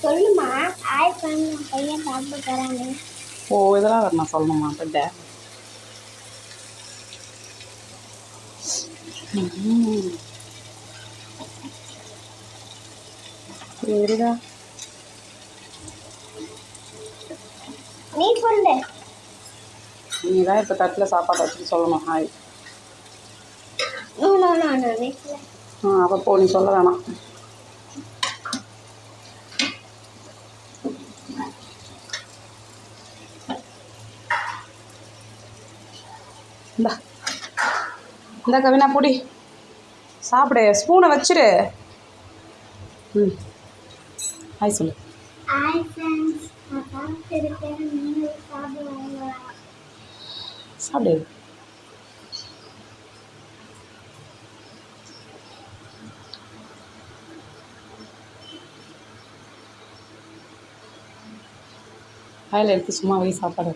சொல்லுமா. ஹாய் பண்ண பையன் சாப்பிட போறாங்க. ஓ இதெல்லாம் வேறு நான் சொல்லணுமா பிட்ட சரிடா. நீ சொல்லு. நீ தான் இப்போ தட்டில் சாப்பாடு வச்சுட்டு சொல்லணும் hi. No no no no நீ சொல்லு. அப்போ போ, நீ சொல்ல வேணாம். இந்தா இந்த கவினா பொடி சாப்பிடு, ஸ்பூனை வச்சிரு. ஹாய் சொல்லு. ஹாய் ஃப்ரெண்ட்ஸ், நான் சாப்பிட்டுருக்கேன், நீங்களும் சாப்பிடுவாங்களா? சாப்பிடு. வாயில் எடுத்து சும்மா வை சாப்பாடு.